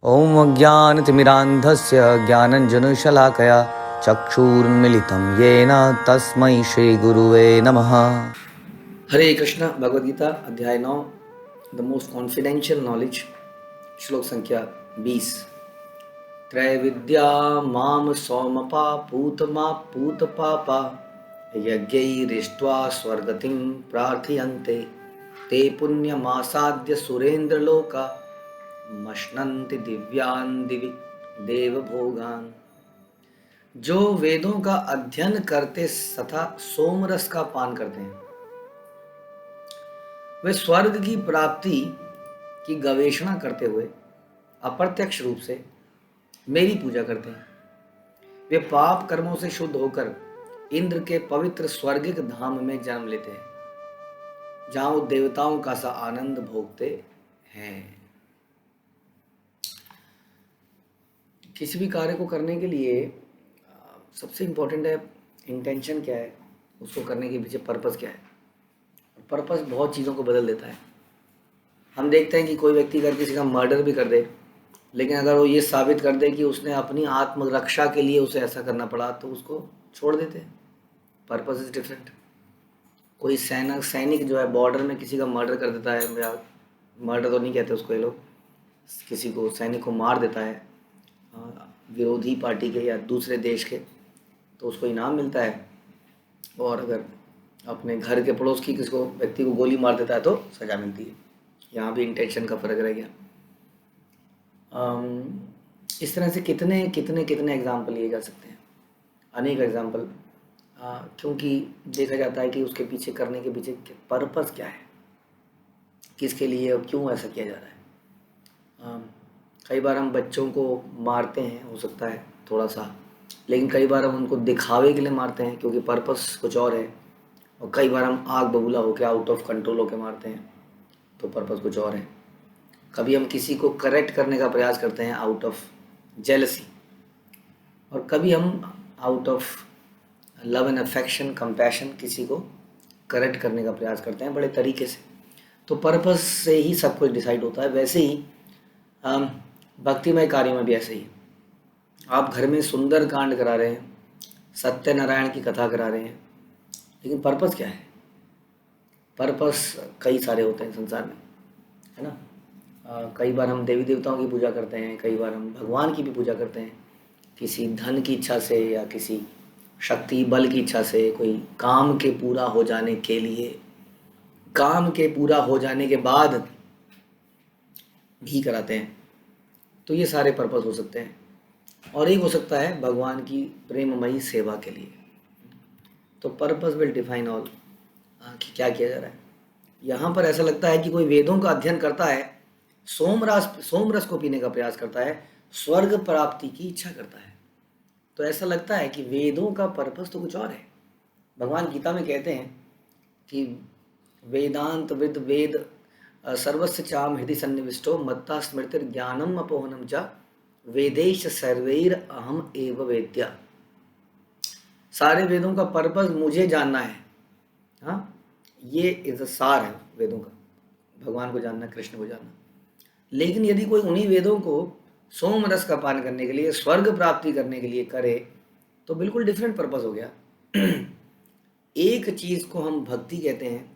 ॐ अज्ञानतिमिरान्धस्य ज्ञानञ्जनशलाकया चक्षुरुन्मिलितं येन तस्मै श्रीगुरुवे नमः। हरे कृष्ण। भगवद गीता अध्याय 9, द मोस्ट कॉन्फिडेंशियल नॉलेज, श्लोक संख्या 20। त्रैविद्या माम सौमपा पूतमा पूतपापा यज्ञैरिष्ट्वा स्वर्गतिं प्रार्थयन्ते ते पुण्यमासाद्य सुरेन्द्रलोका मश्नन्ति दिव्यान् दिवि देवभोगान्। जो वेदों का अध्ययन करते तथा सोमरस का पान करते हैं वे स्वर्ग की प्राप्ति की गवेषणा करते हुए अप्रत्यक्ष रूप से मेरी पूजा करते हैं। वे पाप कर्मों से शुद्ध होकर इंद्र के पवित्र स्वर्गिक धाम में जन्म लेते हैं, जहां वो देवताओं का सा आनंद भोगते हैं। किसी भी कार्य को करने के लिए सबसे इम्पोर्टेंट है इंटेंशन क्या है, उसको करने के पीछे पर्पस क्या है। पर्पस बहुत चीज़ों को बदल देता है। हम देखते हैं कि कोई व्यक्ति अगर किसी का मर्डर भी कर दे, लेकिन अगर वो ये साबित कर दे कि उसने अपनी आत्मरक्षा के लिए उसे ऐसा करना पड़ा, तो उसको छोड़ देते हैं। Purpose is different. कोई सैनिक जो है बॉर्डर में किसी का मर्डर कर देता है, या मर्डर तो नहीं कहते उसको ये लोग, किसी को सैनिक को मार देता है विरोधी पार्टी के या दूसरे देश के, तो उसको इनाम मिलता है। और अगर अपने घर के पड़ोस की किसी को व्यक्ति को गोली मार देता है तो सज़ा मिलती है। यहाँ भी इंटेंशन का फ़र्क रह गया। इस तरह से कितने कितने कितने एग्जाम्पल लिए जा सकते हैं, अनेक एग्जाम्पल, क्योंकि देखा जाता है कि उसके पीछे करने के पीछे पर्पस क्या है, किसके लिए और क्यों ऐसा किया जा रहा है। कई बार हम बच्चों को मारते हैं, हो सकता है थोड़ा सा, लेकिन कई बार हम उनको दिखावे के लिए मारते हैं क्योंकि पर्पस कुछ और है। और कई बार हम आग बबूला होकर आउट ऑफ कंट्रोल होकर मारते हैं, तो पर्पस कुछ और है। कभी हम किसी को करेक्ट करने का प्रयास करते हैं आउट ऑफ जेलसी, और कभी हम out of love and affection, compassion किसी को करेक्ट करने का प्रयास करते हैं बड़े तरीके से। तो पर्पस से ही सब कुछ डिसाइड होता है। वैसे ही भक्तिमय कार्यों में भी ऐसे ही। आप घर में सुंदर कांड करा रहे हैं, सत्यनारायण की कथा करा रहे हैं, लेकिन पर्पस क्या है? पर्पस कई सारे होते हैं संसार में, है ना। कई बार हम देवी देवताओं की पूजा करते हैं, कई बार हम भगवान की भी पूजा करते हैं, किसी धन की इच्छा से या किसी शक्ति बल की इच्छा से, कोई काम के पूरा हो जाने के लिए, काम के पूरा हो जाने के बाद भी कराते हैं। तो ये सारे पर्पस हो सकते हैं। और एक हो सकता है भगवान की प्रेममयी सेवा के लिए। तो पर्पस विल डिफाइन ऑल कि क्या किया जा रहा है। यहाँ पर ऐसा लगता है कि कोई वेदों का अध्ययन करता है, सोमरस को पीने का प्रयास करता है, स्वर्ग प्राप्ति की इच्छा करता है, तो ऐसा लगता है कि वेदों का पर्पस तो कुछ और है। भगवान गीता में कहते हैं कि वेदांत विद वेद सर्वस्य चाम हृदय सन्निविष्टो मत्ता स्मृतिर ज्ञानम अपोहनम च वेदेश सर्वैर अहम एव वेद्या। सारे वेदों का पर्पस मुझे जानना है। हाँ, ये इज सार है वेदों का, भगवान को जानना, कृष्ण को जानना। लेकिन यदि कोई उन्हीं वेदों को सोम रस का पान करने के लिए, स्वर्ग प्राप्ति करने के लिए करे, तो बिल्कुल डिफरेंट पर्पस हो गया। एक चीज़ को हम भक्ति कहते हैं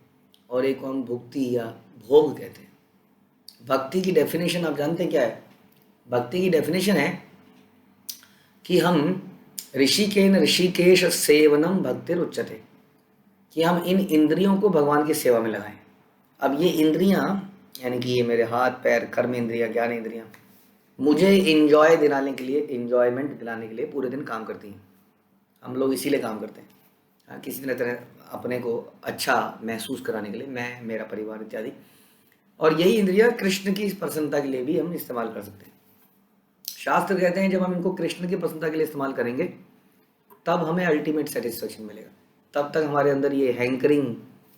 और एक को हम भुक्ति या भोग कहते हैं। भक्ति की डेफिनेशन आप जानते हैं क्या है? भक्ति की डेफिनेशन है कि हम ऋषिकेश सेवनम भक्तिर उच्यते, कि हम इन इंद्रियों को भगवान की सेवा में लगाएं। अब ये इंद्रियां, यानी कि ये मेरे हाथ पैर, कर्म इंद्रियां, ज्ञान इंद्रियां, मुझे इंजॉय दिलाने के लिए, इंजॉयमेंट दिलाने के लिए पूरे दिन काम करती हैं। हम लोग इसीलिए काम करते हैं, किसी तरह अपने को अच्छा महसूस कराने के लिए, मैं, मेरा परिवार इत्यादि। और यही इंद्रियां कृष्ण की प्रसन्नता के लिए भी हम इस्तेमाल कर सकते हैं। शास्त्र कहते हैं जब हम इनको कृष्ण की प्रसन्नता के लिए इस्तेमाल करेंगे तब हमें अल्टीमेट सेटिस्फेक्शन मिलेगा। तब तक हमारे अंदर ये हैंकरिंग,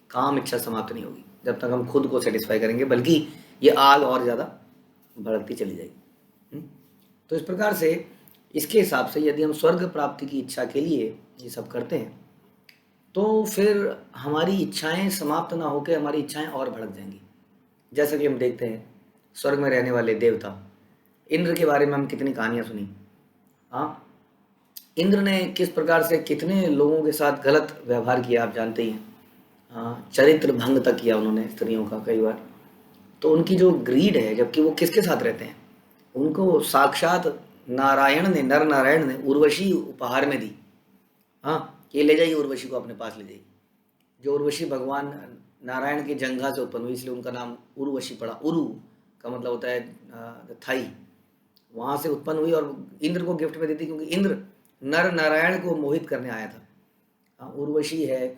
काम इच्छा समाप्त नहीं होगी, जब तक हम खुद को सेटिस्फाई करेंगे, बल्कि ये आग और ज़्यादा भड़कती चली जाएगी। तो इस प्रकार से, इसके हिसाब से यदि हम स्वर्ग प्राप्ति की इच्छा के लिए ये सब करते हैं, तो फिर हमारी इच्छाएं समाप्त ना होकर हमारी इच्छाएं और भड़क जाएंगी। जैसा कि हम देखते हैं स्वर्ग में रहने वाले देवता इंद्र के बारे में हम कितनी कहानियां सुनी। हाँ, इंद्र ने किस प्रकार से कितने लोगों के साथ गलत व्यवहार किया आप जानते ही हैं। हाँ, चरित्र भंग तक किया उन्होंने स्त्रियों का कई बार। तो उनकी जो ग्रीड है, जबकि वो किसके साथ रहते हैं, उनको साक्षात नारायण ने, नर नारायण ने उर्वशी उपहार में दी। हाँ, ये ले जाइए उर्वशी को अपने पास ले जाइए। जो उर्वशी भगवान नारायण की जंघा से उत्पन्न हुई, इसलिए उनका नाम उर्वशी पड़ा। उरु का मतलब होता है थाई, वहाँ से उत्पन्न हुई और इंद्र को गिफ्ट में दी थी, क्योंकि इंद्र नर नारायण को मोहित करने आया था। हाँ, उर्वशी है,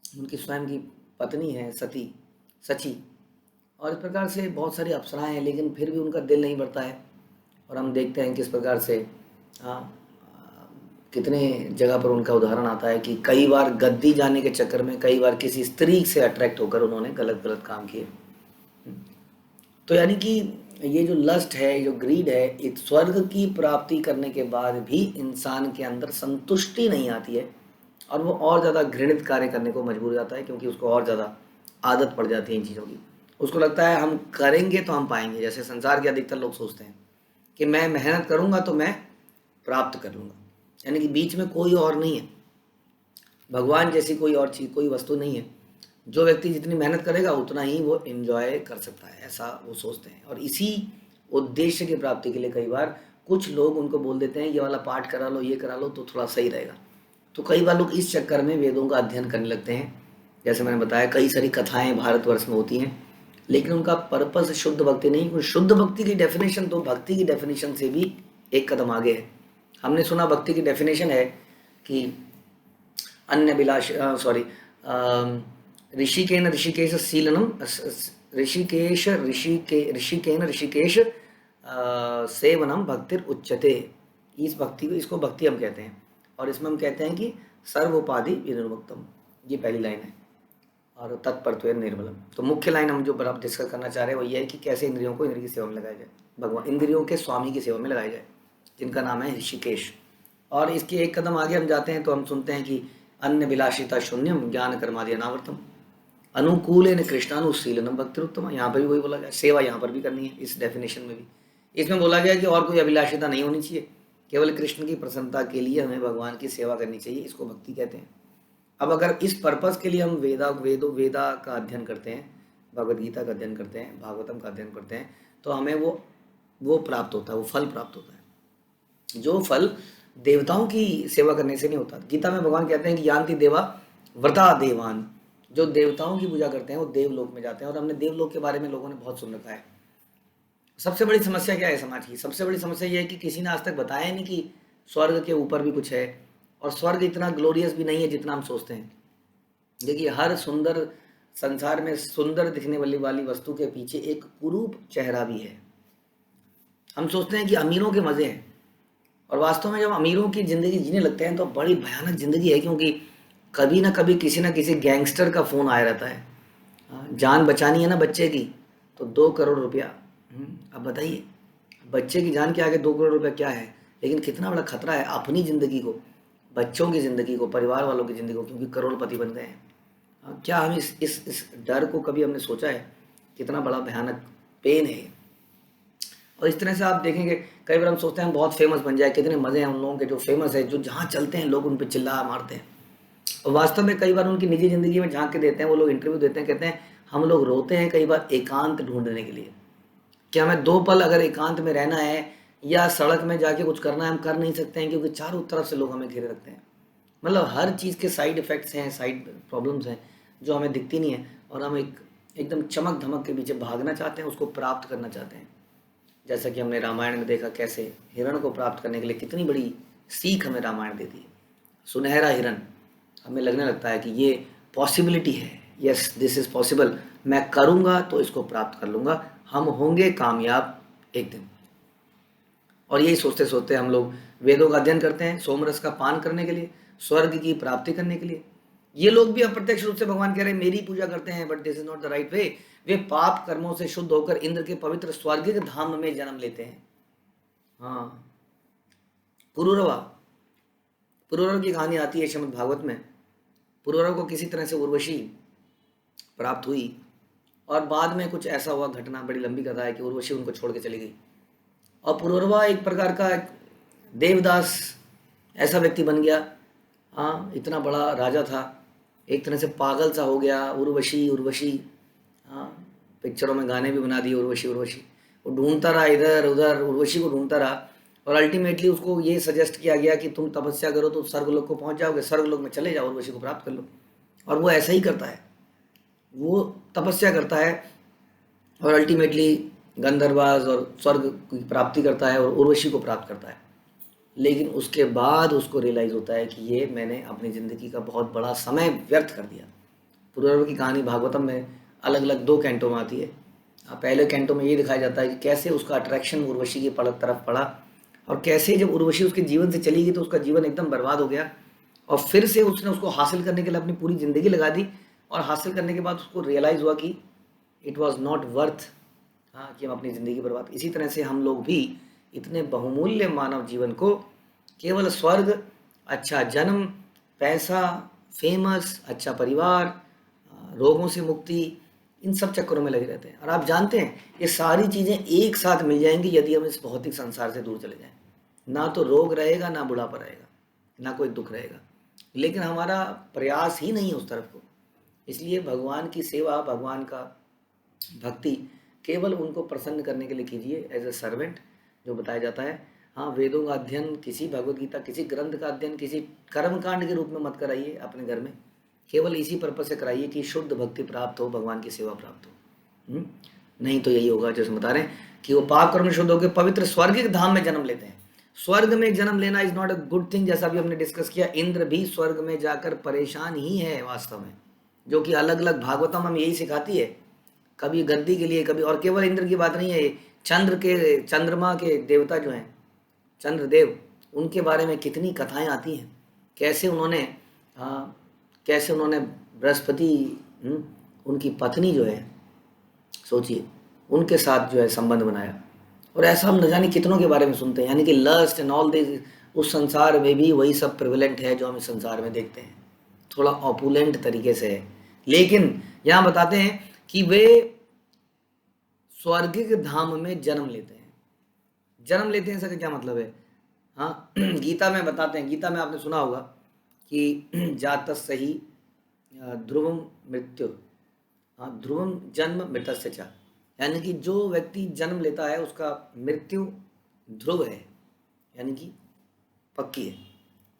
उनकी स्वयं की पत्नी है सती, सची। और इस प्रकार से बहुत सारी अप्सराएं हैं, लेकिन फिर भी उनका दिल नहीं भरता है। और हम देखते हैं किस प्रकार से हाँ, कितने जगह पर उनका उदाहरण आता है कि कई बार गद्दी जाने के चक्कर में, कई बार किसी स्त्री से अट्रैक्ट होकर उन्होंने गलत गलत काम किए। तो यानी कि ये जो लस्ट है, ये जो ग्रीड है, एक स्वर्ग की प्राप्ति करने के बाद भी इंसान के अंदर संतुष्टि नहीं आती है और वो और ज़्यादा घृणित कार्य करने को मजबूर हो जाता है, क्योंकि उसको और ज़्यादा आदत पड़ जाती है इन चीज़ों की। उसको लगता है हम करेंगे तो हम पाएंगे। जैसे संसार के अधिकतर लोग सोचते हैं कि मैं मेहनत करूँगा तो मैं प्राप्त कर लूँगा, यानी कि बीच में कोई और नहीं है, भगवान जैसी कोई और चीज़, कोई वस्तु नहीं है। जो व्यक्ति जितनी मेहनत करेगा उतना ही वो एंजॉय कर सकता है, ऐसा वो सोचते हैं। और इसी उद्देश्य की प्राप्ति के लिए कई बार कुछ लोग उनको बोल देते हैं ये वाला पाठ करा लो, ये करा लो तो थोड़ा सही रहेगा। तो कई बार लोग इस चक्कर में वेदों का अध्ययन करने लगते हैं। जैसे मैंने बताया, कई सारी कथाएं भारतवर्ष में होती हैं, लेकिन उनका पर्पस शुद्ध भक्ति नहीं। क्योंकि शुद्ध भक्ति की डेफिनेशन तो भक्ति की डेफिनेशन से भी एक कदम आगे है। हमने सुना भक्ति की डेफिनेशन है कि अन्य विलास, सॉरी, ऋषिकेन ऋषिकेश शीलनम, ऋषिकेन ऋषिकेश सेवनम भक्तिर उच्यते। इस भक्ति को, इसको भक्ति हम कहते हैं। और इसमें हम कहते हैं कि सर्वोपाधि विनिर्मुक्तम, ये पहली लाइन है। और तत्परत्वे निर्मलम, तो मुख्य लाइन हम जो बराबर डिस्कस करना चाह रहे हैं वो ये है कि कैसे इंद्रियों को इंद्रिय की सेवा में लगाया जाए, भगवान इंद्रियों के स्वामी की सेवा में लगाया जाए, जिनका नाम है ऋषिकेश। और इसके एक कदम आगे हम जाते हैं तो हम सुनते हैं कि अन्य विलासिता शून्यम ज्ञान कर्मादि अनावर्तम अनुकूल न कृष्णानुशीलनम भक्तिरुत्तम। यहाँ पर भी वही बोला गया, सेवा यहाँ पर भी करनी है। इस डेफिनेशन में भी इसमें बोला गया कि और कोई अभिलाषिता नहीं होनी चाहिए, केवल कृष्ण की प्रसन्नता के लिए हमें भगवान की सेवा करनी चाहिए। इसको भक्ति कहते हैं। अब अगर इस पर्पस के लिए हम वेदा का अध्ययन करते हैं, भगवद गीता का अध्ययन करते हैं, भागवतम का अध्ययन करते हैं, तो हमें वो प्राप्त होता है, वो फल प्राप्त होता है, जो फल देवताओं की सेवा करने से नहीं होता। गीता में भगवान कहते हैं कि यान्ति देवा व्रता देवान, जो देवताओं की पूजा करते हैं वो देवलोक में जाते हैं। और हमने देवलोक के बारे में लोगों ने बहुत सुन रखा है। सबसे बड़ी समस्या क्या है समाज की? सबसे बड़ी समस्या ये है कि किसी ने आज तक बताया नहीं कि स्वर्ग के ऊपर भी कुछ है, और स्वर्ग इतना ग्लोरियस भी नहीं है जितना हम सोचते हैं। देखिए, हर सुंदर संसार में सुंदर दिखने वाली वस्तु के पीछे एक कुरूप चेहरा भी है। हम सोचते हैं कि अमीरों के मज़े हैं, और वास्तव में जब अमीरों की ज़िंदगी जीने लगते हैं तो बड़ी भयानक ज़िंदगी है, क्योंकि कभी ना कभी किसी ना किसी गैंगस्टर का फ़ोन आया रहता है। जान बचानी है ना बच्चे की, तो 2 करोड़ रुपया। अब बताइए, बच्चे की जान के आगे 2 करोड़ रुपया क्या है? लेकिन कितना बड़ा खतरा है अपनी ज़िंदगी को, बच्चों की ज़िंदगी को, परिवार वालों की ज़िंदगी को, क्योंकि करोड़पति बन गए हैं। क्या हम इस डर को कभी हमने सोचा है? कितना बड़ा भयानक पेन है। और इस तरह से आप देखेंगे, कई बार हम सोचते हैं हम बहुत फेमस बन जाए, कितने मज़े हैं उन लोगों के जो फेमस है, जो जहाँ चलते हैं लोग उन पर चिल्ला मारते हैं। और वास्तव में कई बार उनकी निजी ज़िंदगी में झांक के देते हैं, वो लोग इंटरव्यू देते हैं, कहते हैं हम लोग रोते हैं कई बार एकांत ढूंढने के लिए, कि हमें 2 पल अगर एकांत में रहना है या सड़क में जाके कुछ करना है, हम कर नहीं सकते हैं, क्योंकि चारों तरफ से लोग हमें घेरे रखते हैं। मतलब हर चीज़ के साइड इफ़ेक्ट्स हैं, साइड प्रॉब्लम्स हैं जो हमें दिखती नहीं है, और हम एकदम चमक धमक के पीछे भागना चाहते हैं, उसको प्राप्त करना चाहते हैं। जैसा कि हमने रामायण में देखा, कैसे हिरण को प्राप्त करने के लिए कितनी बड़ी सीख हमें रामायण देती है। सुनहरा हिरण, हमें लगने लगता है कि ये पॉसिबिलिटी है, यस दिस इज़ पॉसिबल, मैं करूँगा तो इसको प्राप्त कर लूँगा, हम होंगे कामयाब एक दिन। और यही सोचते सोचते हम लोग वेदों का अध्ययन करते हैं, सोमरस का पान करने के लिए, स्वर्ग की प्राप्ति करने के लिए। ये लोग भी अप्रत्यक्ष रूप से भगवान कह रहे हैं मेरी पूजा करते हैं, but this is not the right way. वे पाप कर्मों से शुद्ध होकर इंद्र के पवित्र स्वर्गिक धाम में जन्म लेते हैं। हाँ, पुरुरवा, पुरुरव की कहानी आती है श्रीमद् भागवत में। पुरुरव को किसी तरह से उर्वशी प्राप्त हुई, और बाद में कुछ ऐसा हुआ घटना, बड़ी लंबी कथा है, कि उर्वशी उनको छोड़ के चली गई। और पुरुरवा एक प्रकार का देवदास ऐसा व्यक्ति बन गया। हाँ, इतना बड़ा राजा था, एक तरह से पागल सा हो गया। उर्वशी उर्वशी, हाँ, पिक्चरों में गाने भी बना दिए उर्वशी उर्वशी। वो ढूंढता रहा इधर उधर, उर्वशी को ढूंढता रहा, और अल्टीमेटली उसको ये सजेस्ट किया गया कि तुम तपस्या करो तो स्वर्गलोक को पहुंच जाओगे, स्वर्गलोक में चले जाओ, उर्वशी को प्राप्त कर लो। और वो ऐसा ही करता है, वो तपस्या करता है और अल्टीमेटली गंधर्वास और स्वर्ग की प्राप्ति करता है और उर्वशी को प्राप्त करता है। लेकिन उसके बाद उसको रियलाइज़ होता है कि ये मैंने अपनी ज़िंदगी का बहुत बड़ा समय व्यर्थ कर दिया। पुरुरवा की कहानी भागवतम में अलग अलग 2 कैंटों में आती है। पहले कैंटो में ये दिखाया जाता है कि कैसे उसका अट्रैक्शन उर्वशी की तरफ पड़ा, और कैसे जब उर्वशी उसके जीवन से चली गई तो उसका जीवन एकदम बर्बाद हो गया, और फिर से उसने उसको हासिल करने के लिए अपनी पूरी ज़िंदगी लगा दी, और हासिल करने के बाद उसको रियलाइज़ हुआ कि इट वॉज नॉट वर्थ, हाँ, कि हम अपनी ज़िंदगी बर्बाद। इसी तरह से हम लोग भी इतने बहुमूल्य मानव जीवन को केवल स्वर्ग, अच्छा जन्म, पैसा, फेमस, अच्छा परिवार, रोगों से मुक्ति, इन सब चक्करों में लगे रहते हैं। और आप जानते हैं ये सारी चीज़ें एक साथ मिल जाएंगी यदि हम इस भौतिक संसार से दूर चले जाएं। ना तो रोग रहेगा, ना बुढ़ापा रहेगा, ना कोई दुख रहेगा, लेकिन हमारा प्रयास ही नहीं है उस तरफ को। इसलिए भगवान की सेवा, भगवान का भक्ति केवल उनको प्रसन्न करने के लिए कीजिए एज ए सर्वेंट, जो बताया जाता है। हाँ, वेदों का अध्ययन, किसी भगवत गीता, किसी ग्रंथ का अध्ययन किसी कर्मकांड के रूप में मत कराइए अपने घर में, केवल इसी पर्पज से कराइए कि शुद्ध भक्ति प्राप्त हो, भगवान की सेवा प्राप्त हो। नहीं तो यही होगा जैसे बता रहे हैं कि वो पाप कर्म शुद्ध होकर पवित्र स्वर्गिक धाम में जन्म लेते हैं। स्वर्ग में जन्म लेना is not a good thing, जैसा भी हमने डिस्कस किया। इंद्र भी स्वर्ग में जाकर परेशान ही है वास्तव में, जो कि अलग अलग भागवतम हम यही सिखाती है, कभी गद्दी के लिए, कभी। और केवल इंद्र की बात नहीं है, चंद्रमा के देवता जो हैं, चंद्रदेव, उनके बारे में कितनी कथाएं आती हैं, कैसे उन्होंने कैसे उन्होंने बृहस्पति, उनकी पत्नी जो है, सोचिए, उनके साथ जो है संबंध बनाया। और ऐसा हम न जाने कितनों के बारे में सुनते हैं, यानी कि लस्ट एंड ऑल दिस, उस संसार में भी वही सब प्रिवेलेंट है जो हम इस संसार में देखते हैं, थोड़ा ऑपुलेंट तरीके से है। लेकिन यहाँ बताते हैं कि वे स्वर्गिक धाम में जन्म लेते हैं। जन्म लेते हैं, इसका क्या मतलब है? हाँ, गीता में बताते हैं, गीता में आपने सुना होगा कि जातस्य ही ध्रुवम मृत्यु, हाँ, ध्रुवम जन्म मृतस्य च, यानी कि जो व्यक्ति जन्म लेता है उसका मृत्यु ध्रुव है, यानी कि पक्की है।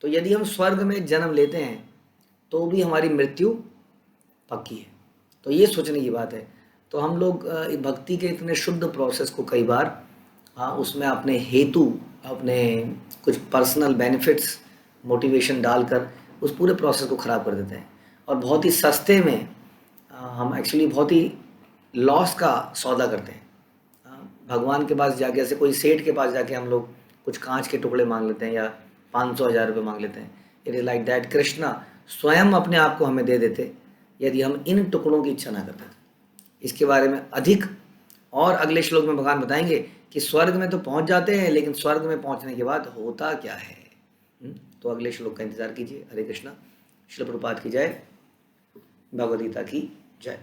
तो यदि हम स्वर्ग में जन्म लेते हैं तो भी हमारी मृत्यु पक्की है। तो ये सोचने की बात है। तो हम लोग भक्ति के इतने शुद्ध प्रोसेस को कई बार, हाँ, उसमें अपने हेतु, अपने कुछ पर्सनल बेनिफिट्स, मोटिवेशन डालकर उस पूरे प्रोसेस को ख़राब कर देते हैं, और बहुत ही सस्ते में हम एक्चुअली बहुत ही लॉस का सौदा करते हैं। भगवान के पास जाके, ऐसे कोई सेठ के पास जाके हम लोग कुछ कांच के टुकड़े मांग लेते हैं या 500,000 रुपये मांग लेते हैं। It is like that, Krishna स्वयं अपने आप को हमें दे देते यदि हम इन टुकड़ों की इच्छा ना करते। इसके बारे में अधिक और अगले श्लोक में भगवान बताएंगे कि स्वर्ग में तो पहुंच जाते हैं, लेकिन स्वर्ग में पहुंचने के बाद होता क्या है। तो अगले श्लोक का इंतजार कीजिए। हरे कृष्णा। श्रील प्रभुपाद की जय, भगवद गीता की जय।